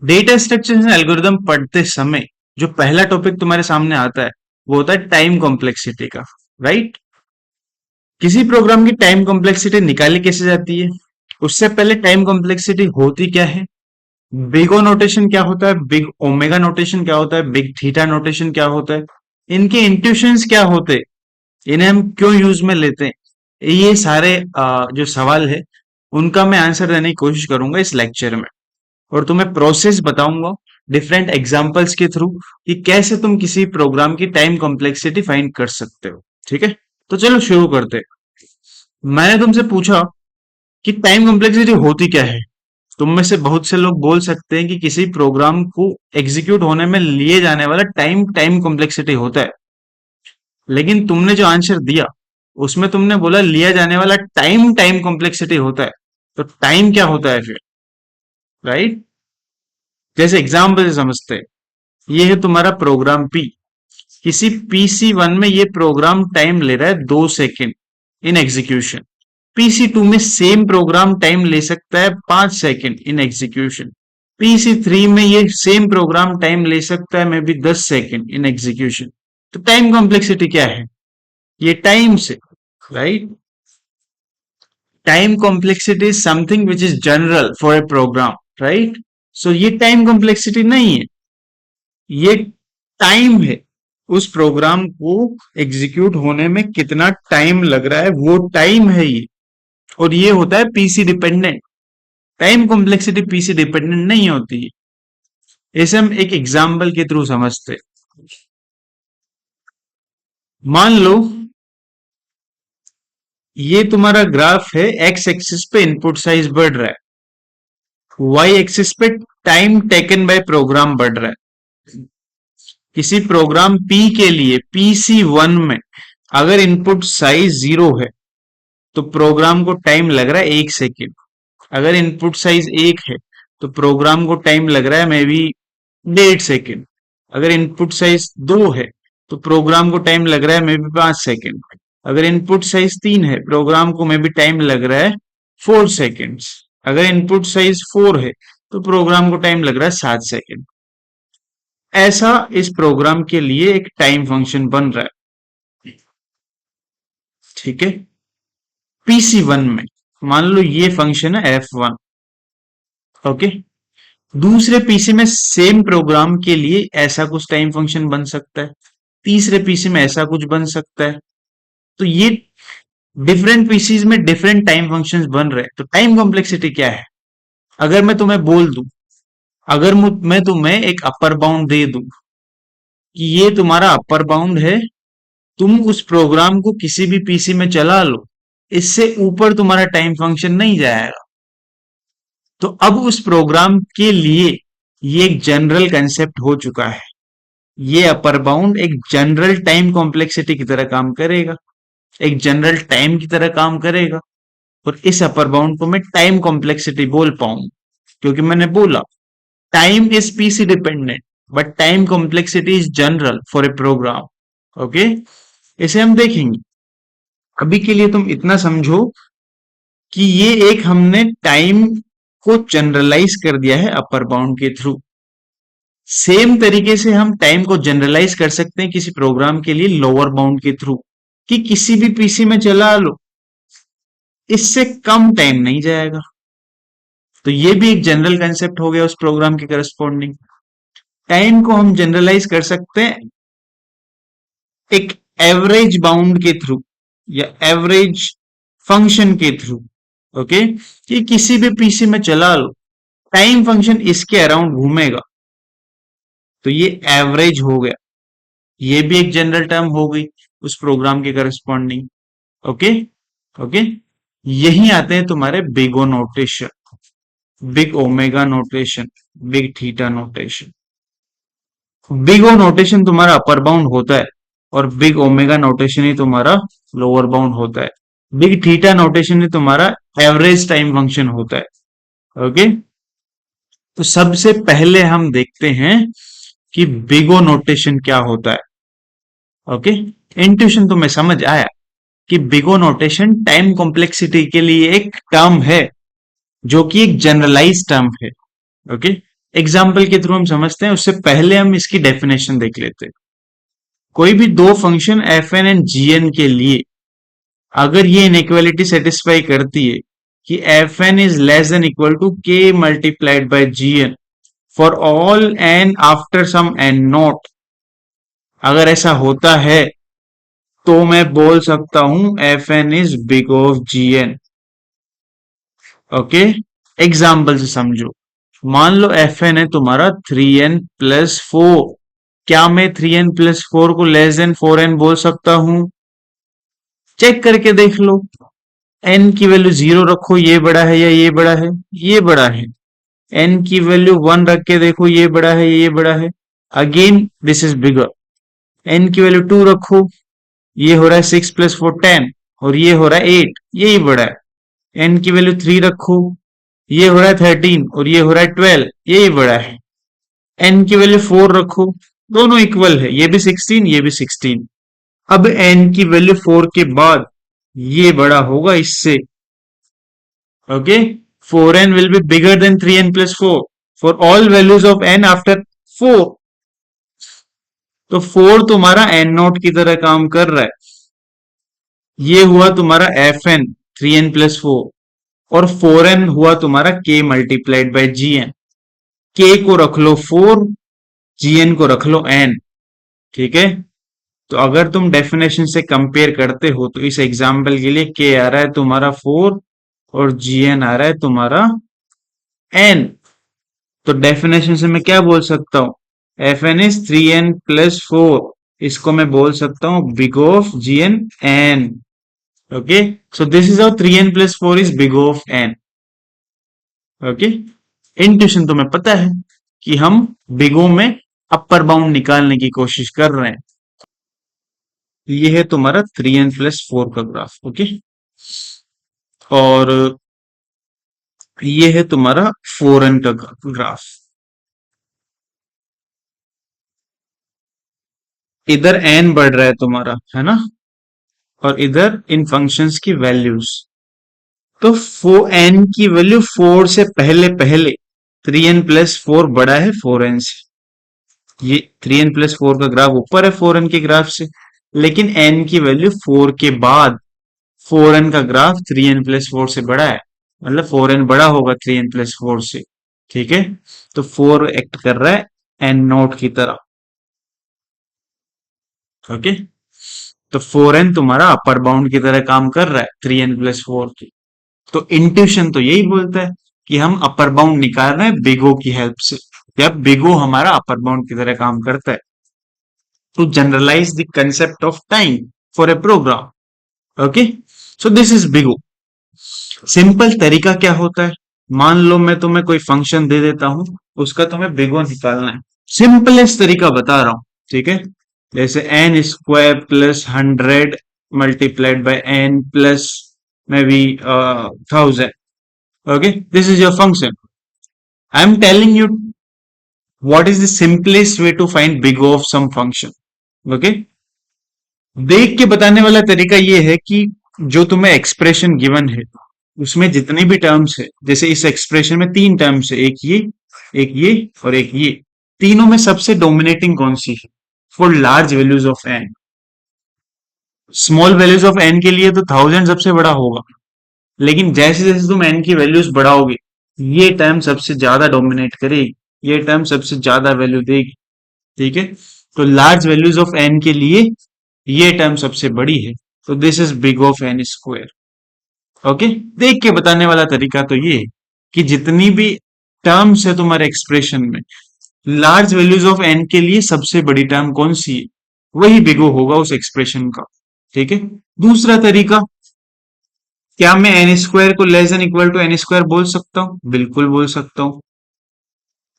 Data structures and algorithm पढ़ते समय जो पहला टॉपिक तुम्हारे सामने आता है वो होता है टाइम कॉम्प्लेक्सिटी का। राइट। किसी प्रोग्राम की टाइम कॉम्प्लेक्सिटी निकाली कैसे जाती है, उससे पहले टाइम कॉम्प्लेक्सिटी होती क्या है, बिग ओ नोटेशन क्या होता है, बिग ओमेगा नोटेशन क्या होता है, बिग थीटा नोटेशन क्या होता है, इनके इंट्यूशंस क्या होते हैं, इन्हें हम क्यों यूज में लेते हैं, ये सारे जो सवाल है उनका मैं आंसर देने की कोशिश करूंगा इस लेक्चर में। और तुम्हें प्रोसेस बताऊंगा डिफरेंट एग्जांपल्स के थ्रू कि कैसे तुम किसी प्रोग्राम की टाइम कॉम्प्लेक्सिटी फाइंड कर सकते हो। ठीक है, तो चलो शुरू करते हैं। मैंने तुमसे पूछा कि टाइम कॉम्प्लेक्सिटी होती क्या है। तुम में से बहुत से लोग बोल सकते हैं कि किसी प्रोग्राम को एग्जीक्यूट होने में लिए जाने वाला टाइम टाइम कॉम्प्लेक्सिटी होता है। लेकिन तुमने जो आंसर दिया उसमें तुमने बोला लिया जाने वाला टाइम टाइम कॉम्प्लेक्सिटी होता है। तो टाइम क्या होता है फिर? राइट। जैसे एग्जाम्पल से समझते हैं, ये है तुम्हारा प्रोग्राम पी। किसी पीसी वन में ये प्रोग्राम टाइम ले रहा है 2 second in execution. PC two में सेम प्रोग्राम टाइम ले सकता है 5 second in execution. PC three में ये सेम प्रोग्राम टाइम ले सकता है maybe 10 second in execution. तो टाइम कॉम्प्लेक्सिटी क्या है? ये टाइम से। Right. Time complexity is something which is general for a program. Right. सो ये टाइम कॉम्प्लेक्सिटी नहीं है, ये टाइम है। उस प्रोग्राम को एग्जीक्यूट होने में कितना टाइम लग रहा है वो टाइम है ये। और ये होता है PC dependent. Time complexity PC dependent नहीं होती है। इसे हम एक एग्जाम्पल के थ्रू समझते हैं। मान लो ये तुम्हारा ग्राफ है, एक्स एक्सिस पे इनपुट साइज बढ़ रहा है, वाई एक्सिस पे टाइम टेकन बाय प्रोग्राम बढ़ रहा है। किसी प्रोग्राम पी के लिए पीसी वन में अगर इनपुट साइज 0 है तो प्रोग्राम को टाइम लग रहा है 1 सेकेंड। अगर इनपुट साइज 1 है तो प्रोग्राम को टाइम लग रहा है मे बी 1.5 सेकेंड। अगर इनपुट साइज 2 है तो प्रोग्राम को टाइम लग रहा है मे बी 5 सेकेंड। अगर इनपुट साइज 3 है प्रोग्राम को मे बी टाइम लग रहा है 4 सेकेंड्स। अगर इनपुट साइज 4 है तो प्रोग्राम को टाइम लग रहा है 7 सेकेंड। ऐसा इस प्रोग्राम के लिए एक टाइम फंक्शन बन रहा है। ठीक है। पीसी वन में मान लो ये फंक्शन है F1। ओके। दूसरे पीसी में सेम प्रोग्राम के लिए ऐसा कुछ टाइम फंक्शन बन सकता है, तीसरे पीसी में ऐसा कुछ बन सकता है। तो ये डिफरेंट पीसीज में डिफरेंट टाइम फंक्शंस बन रहे हैं। तो टाइम कॉम्प्लेक्सिटी क्या है? अगर मैं तुम्हें बोल दूं, अगर मैं तुम्हें एक अपर बाउंड दे दूं कि ये तुम्हारा अपर बाउंड है, तुम उस प्रोग्राम को किसी भी पीसी में चला लो, इससे ऊपर तुम्हारा टाइम फंक्शन नहीं जाएगा। तो अब उस प्रोग्राम के लिए ये एक जनरल कंसेप्ट हो चुका है। ये अपर बाउंड एक जनरल टाइम कॉम्प्लेक्सिटी की तरह काम करेगा, एक जनरल टाइम की तरह काम करेगा। और इस अपर बाउंड को मैं टाइम कॉम्प्लेक्सिटी बोल पाऊंगा, क्योंकि मैंने बोला time is PC dependent but time complexity is general for a program. Okay, इसे हम देखेंगे। अभी के लिए तुम इतना समझो कि ये एक हमने टाइम को जनरलाइज कर दिया है अपर बाउंड के थ्रू। सेम तरीके से हम टाइम को जनरलाइज कर सकते हैं किसी प्रोग्राम के लिए लोअर बाउंड के थ्रू, कि किसी भी पीसी में चला लो, इससे कम टाइम नहीं जाएगा। तो ये भी एक जनरल कंसेप्ट हो गया उस प्रोग्राम के करस्पॉन्डिंग। टाइम को हम जनरलाइज कर सकते हैं एक एवरेज बाउंड के थ्रू या एवरेज फंक्शन के थ्रू। ओके, कि किसी भी पीसी में चला लो, टाइम फंक्शन इसके अराउंड घूमेगा। तो ये एवरेज हो गया, ये भी एक जनरल टर्म हो गई उस प्रोग्राम के करस्पॉन्डिंग। ओके। ओके, यही आते हैं तुम्हारे big O notation, big omega notation, big theta notation. Big O notation तुम्हारा अपर बाउंड होता है और बिग ओमेगा नोटेशन ही तुम्हारा लोअर बाउंड होता है। बिग थीटा नोटेशन ही तुम्हारा एवरेज टाइम फंक्शन होता है। ओके, तो सबसे पहले हम देखते हैं कि बिग ओ नोटेशन क्या होता है। ओके, इंट्यूशन तुम्हें समझ आया कि big O notation time complexity के लिए एक टर्म है जो कि एक जनरलाइज टर्म है। ओके, एग्जाम्पल के थ्रू हम समझते हैं, उससे पहले हम इसकी डेफिनेशन देख लेते हैं। कोई भी दो function F N and G N के लिए अगर ये इनइक्वालिटी सेटिस्फाई करती है कि F N is less than equal to K multiplied by ji N for all N after some N naught, अगर ऐसा होता है तो मैं बोल सकता हूं F N is big of ji N. Okay, example से समझो। मान लो एफ एन है तुम्हारा 3n+4। क्या मैं 3n+4 को लेस देन 4n बोल सकता हूं? चेक करके देख लो। n की वैल्यू 0 रखो, ये बड़ा है या ये बड़ा है? ये बड़ा है। n की वैल्यू 1 रख के देखो, ये बड़ा है ये बड़ा है? Again this is bigger. n की वैल्यू 2 रखो, ये हो रहा है 6+4 10, और ये हो रहा है 8, यही बड़ा है। n की वैल्यू 3 रखो, ये हो रहा है 13 और ये हो रहा है 12, यही बड़ा है। n की वैल्यू 4 रखो, दोनों इक्वल है, ये भी 16 ये भी 16। अब n की वैल्यू 4 के बाद ये बड़ा होगा इससे। Okay, 4n will be bigger than 3n+4 for all values of n after 4। तो 4 तुम्हारा n नॉट की तरह काम कर रहा है। ये हुआ तुम्हारा एफ एन 3n+4, और 4n हुआ तुम्हारा k multiplied by ji n. k को रख लो 4, gn को रख लो n। ठीक है, तो अगर तुम डेफिनेशन से कंपेयर करते हो तो इस एग्जाम्पल के लिए k आ रहा है तुम्हारा 4 और gn आ रहा है तुम्हारा n। तो डेफिनेशन से मैं क्या बोल सकता हूं? एफ एन इज 3n+4, इसको मैं बोल सकता हूं big of ji n n. Okay, so this is how 3n+4 is big of n। Okay, intuition तुम्हें पता है कि हम बिगो में अपर बाउंड निकालने की कोशिश कर रहे हैं। ये है तुम्हारा 3n+4 का ग्राफ। ओके, और ये है तुम्हारा 4n का ग्राफ। इधर n बढ़ रहा है तुम्हारा, है ना, और इधर इन फंक्शंस की वैल्यूज। तो n की वैल्यू 4 से पहले पहले 3n+4 बड़ा है 4n से। ये 3n+4 का ग्राफ ऊपर है 4n के ग्राफ से, लेकिन n की वैल्यू 4 के बाद 4n का ग्राफ 3n+4 से बड़ा है, मतलब 4n बड़ा होगा 3n+4 से। ठीक है, तो 4 एक्ट कर रहा है n नोट की तरह। ओके, तो 4n तुम्हारा अपर बाउंड की तरह काम कर रहा है 3n+4 की। तो इंट्यूशन तो यही बोलता है कि हम अपर बाउंड निकाल रहे हैं बिगो की हेल्प से, जब बिगो हमारा अपर बाउंड की तरह काम करता है। To generalise the concept of time for a program. Okay, so this is big O. Simple तरीका क्या होता है? मान लो मैं तुम्हें कोई फंक्शन दे देता हूं, उसका तुम्हें बिगो निकालना है। सिंपलेस्ट तरीका बता रहा हूं, ठीक है? जैसे n² + 100 multiplied by n plus may be 1000। Okay, this is your function. I am telling you what is the simplest way to find big of some function. Okay, देख के बताने वाला तरीका ये है कि जो तुम्हें एक्सप्रेशन गिवन है उसमें जितने भी टर्म्स है, जैसे इस एक्सप्रेशन में 3 टर्म्स है, एक ये और एक ये, तीनों में सबसे डोमिनेटिंग कौन सी है? For large values of n। Small values of n के लिए तो 1000 सबसे बड़ा होगा, लेकिन जैसे जैसे तुम n की वैल्यूज बढ़ाओगे ये टर्म सबसे ज्यादा डोमिनेट करेगी, ये टर्म सबसे ज्यादा वैल्यू देगी। ठीक है, तो लार्ज वैल्यूज ऑफ n के लिए ये टर्म सबसे बड़ी है, तो this is big of n²। Okay, देख के बताने वाला तरीका तो ये है कि जितनी भी टर्म्स है तुम्हारे एक्सप्रेशन में, लार्ज वैल्यूज ऑफ n के लिए सबसे बड़ी टर्म कौन सी है, वही बिगो होगा उस एक्सप्रेशन का। ठीक है, दूसरा तरीका, क्या मैं n² को less than equal to n² बोल सकता हूं? बिल्कुल बोल सकता हूं।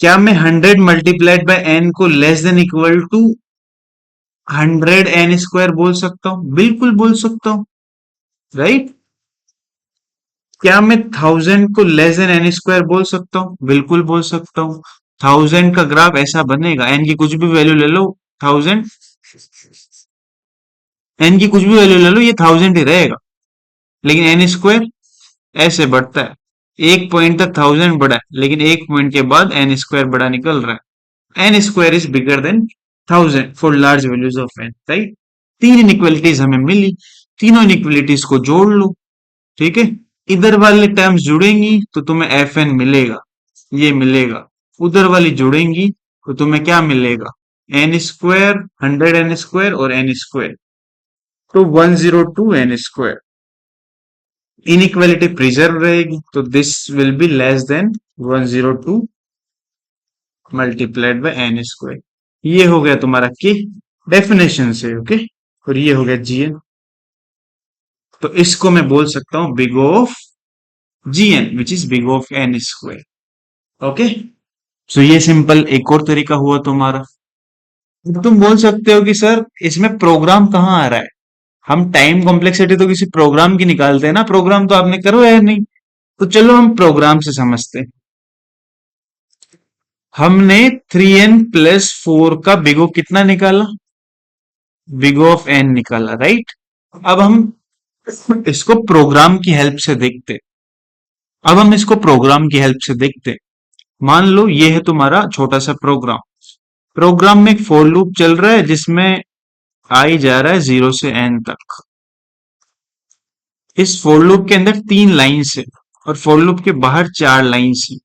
क्या मैं 100 मल्टीप्लाइड बाय n को less than equal to 100n² बोल सकता हूं? बिल्कुल बोल सकता हूं, राइट? क्या मैं 1000 को लेस देन n² बोल सकता हूं? बिल्कुल बोल सकता हूं। 1000 का ग्राफ ऐसा बनेगा, n की कुछ भी वैल्यू ले लो, 1000, n की कुछ भी वैल्यू ले लो, ये 1000 ही रहेगा, लेकिन n² ऐसे बढ़ता है। एक पॉइंट तक 1000 बड़ा है, लेकिन एक पॉइंट के बाद एन स्क्वायर बड़ा निकल रहा है। N square is bigger than 1000 for large values of n, right. तीन इनइक्वालिटीज हमें मिली, तीनों इनइक्वालिटीज को जोड़ लो, ठीक है। इधर वाले टर्म्स जुड़ेंगी तो तुम्हें एफ एन मिलेगा, ये मिलेगा। उधर वाली जुड़ेंगी तो तुम्हें क्या मिलेगा, एन स्क्वायर, 100 n स्क्वायर और एन स्क्वायर, तो 102 n स्क्वायर। इनइक्वालिटी प्रिजर्व रहेगी, तो this will be less than 102 multiplied by n square. ये हो गया तुम्हारा के डेफिनेशन से, ओके। और ये हो गया जीएन, तो इसको मैं बोल सकता हूं big of G N which is big of N square, okay. So ये सिंपल एक और तरीका हुआ तुम्हारा। तुम बोल सकते हो कि सर इसमें प्रोग्राम कहाँ आ रहा है, हम टाइम कॉम्प्लेक्सिटी तो किसी प्रोग्राम की निकालते हैं ना, प्रोग्राम तो आपने करवाया नहीं। तो चलो हम प्रोग्राम से समझते हैं। हमने 3n+4 का बिग O कितना निकाला, बिग ऑफ एन निकाला, राइट। अब हम इसको प्रोग्राम की हेल्प से देखते, अब हम इसको प्रोग्राम की हेल्प से देखते। मान लो ये है तुम्हारा छोटा सा प्रोग्राम, प्रोग्राम में एक फॉर लूप चल रहा है जिसमें आई जा रहा है 0 से n तक। इस फॉर लूप के अंदर 3 लाइन्स है और फॉर लूप के बाहर 4 लाइन्स है।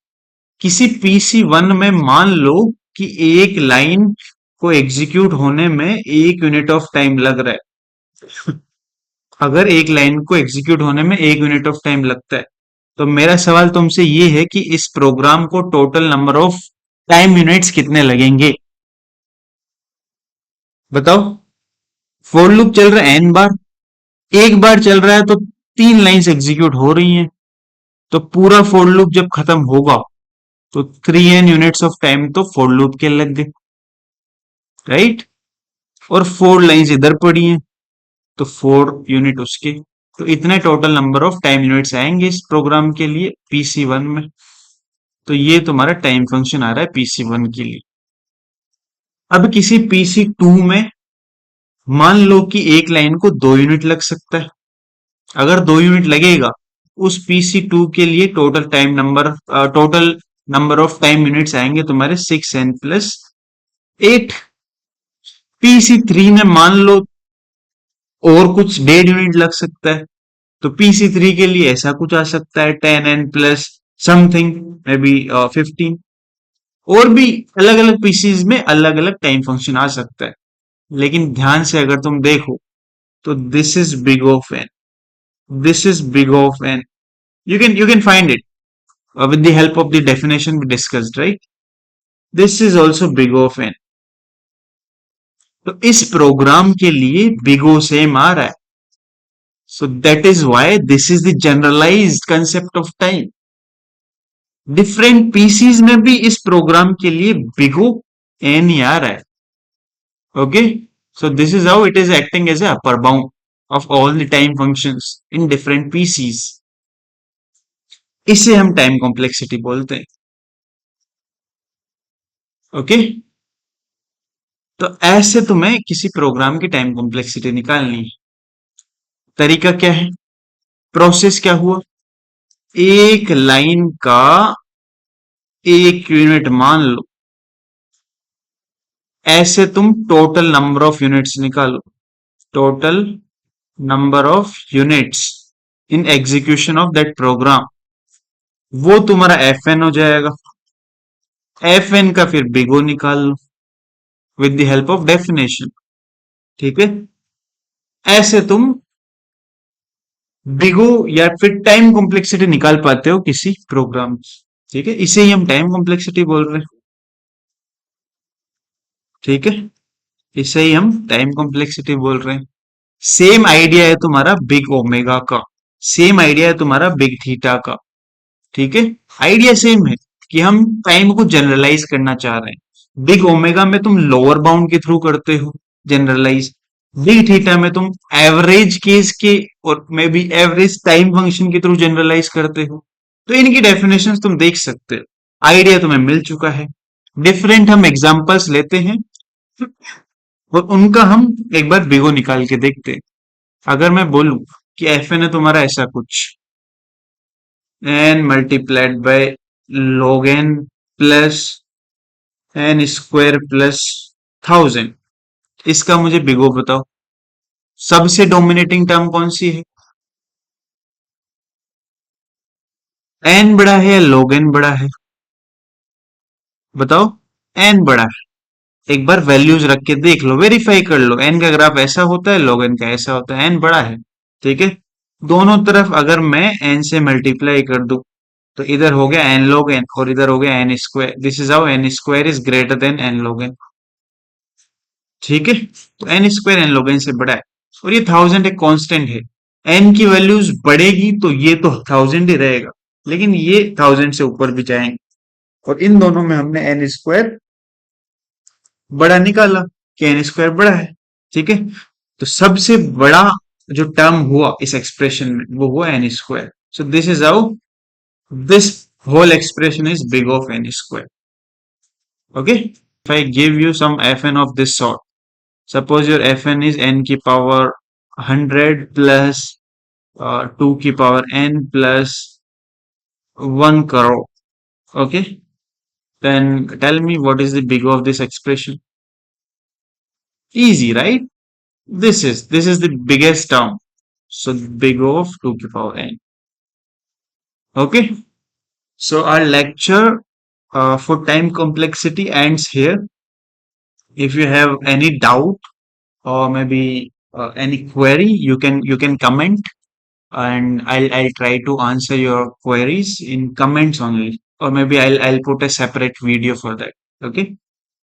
किसी PC1 में मान लो कि एक लाइन को एग्जीक्यूट होने में 1 यूनिट ऑफ टाइम लग रहा है। अगर एक लाइन को एग्जीक्यूट होने में 1 यूनिट ऑफ टाइम लगता है, तो मेरा सवाल तुमसे ये है कि इस प्रोग्राम को total number of time units कितने लगेंगे, बताओ। फॉर लूप चल रहा है n बार, एक बार चल रहा है तो 3 लाइन्स एग्जीक्यूट हो रही हैं, तो पूरा फॉर लूप जब खत्म होगा तो 3n यूनिट्स ऑफ टाइम तो फॉर लूप के लग गए, राइट। और 4 लाइन्स इधर पड़ी हैं तो 4 यूनिट उसके, तो इतने total number of time units आएंगे इस प्रोग्राम के लिए PC1 में। तो ये तुम्हारा टाइम फंक्शन आ रहा है PC1 के लिए। अब किसी PC2 में मान लो कि एक लाइन को 2 यूनिट लग सकता है। अगर 2 यूनिट लगेगा, उस PC2 के लिए total number of time units आएंगे तुम्हारे 6n+8। PC3 में मान लो और कुछ 1.5 यूनिट लग सकता है, तो PC3 के लिए ऐसा कुछ आ सकता है 10n plus something, may be 15। और भी अलग अलग पीसीज में अलग अलग टाइम फंक्शन आ सकता है। लेकिन ध्यान से अगर तुम देखो तो this is big of n, this is big of n, you can find it with the help of the definition we discussed, right? This is also big O of n। तो इस प्रोग्राम के लिए big O same आ रहा है, so that is why this is the generalized concept of time। Different pieces में भी इस program के लिए बिग O n ही आ रहा है, okay. So this is how it is acting as a upper bound of all the time functions in different PCs। इसे हम टाइम कॉम्प्लेक्सिटी बोलते हैं, ओके। तो ऐसे तुम्हें किसी प्रोग्राम की टाइम कॉम्प्लेक्सिटी निकालनी है। तरीका क्या है, प्रोसेस क्या हुआ, एक लाइन का 1 यूनिट मान लो, ऐसे तुम टोटल नंबर ऑफ यूनिट्स निकालो, total number of units in execution of that program, वो तुम्हारा FN हो जाएगा। FN का फिर बिग O निकाल लो with the help of definition, ठीक है। ऐसे तुम बिग O या फिर टाइम कॉम्प्लेक्सिटी निकाल पाते हो किसी प्रोग्राम, ठीक है। इसे ही हम टाइम कॉम्प्लेक्सिटी बोल रहे हैं, ठीक है। इसे ही हम टाइम कॉम्प्लेक्सिटी बोल रहे हैं। सेम आइडिया है तुम्हारा बिग ओमेगा का, सेम आइडिया है तुम्हारा बिग थीटा का, ठीक है। आइडिया सेम है कि हम टाइम को जनरलाइज करना चाह रहे हैं। बिग ओमेगा में तुम लोअर बाउंड के थ्रू करते हो जनरलाइज, बिग थीटा में तुम एवरेज केस के और may be average time function के थ्रू जनरलाइज करते हो। तो इनकी डेफिनेशंस तुम देख सकते हो, आइडिया तुम्हें मिल चुका है। डिफरेंट हम एग्जांपल्स लेते हैं और उनका हम एक बार बिगो निकाल के देखते हैं। अगर मैं बोलूं कि FN है तुम्हारा ऐसा कुछ, n multiplied by log n plus n square plus 1000। इसका मुझे बिगो बताओ, सबसे डोमिनेटिंग टर्म कौन सी है? n बड़ा है या log n बड़ा है? बताओ। n बड़ा है। एक बार वैल्यूज रख के देख लो, वेरीफाई कर लो, n का ग्राफ ऐसा होता है, log n का ऐसा होता है, n बड़ा है। ठीक है। दोनों तरफ अगर मैं n से मल्टीप्लाई कर दूं तो इधर हो गया n log n और इधर हो गया n square. This is how n square is greater than n log n। ठीक है। तो n square n log n से बड़ा है। और ये 1000 एक कांस्टेंट है। n की वैल्यूज बढ़ेगी तो ये तो 1000 ही रहेगा, लेकिन ये 1000 से ऊपर भी जाएंगे। और इन दोनों में हमने n स्क्वायर बड़ा निकाला कि n स्क्वायर बड़ा है। ठीक है। तो सबसे बड़ा जो टर्म हुआ इस एक्सप्रेशन में वो हुआ n square. So this is how this whole expression is big of n square. Okay. If I give you some fn of this sort, suppose your fn is n की power 100 plus 2 की power n plus 1 crore. Okay. Then tell me what is the big of this expression? Easy, right? This is the biggest term. So big of 2 की power n. Okay. So our lecture for time complexity ends here. If you have any doubt or maybe any query, you can comment, and I'll try to answer your queries in comments only, or maybe I'll put a separate video for that. Okay.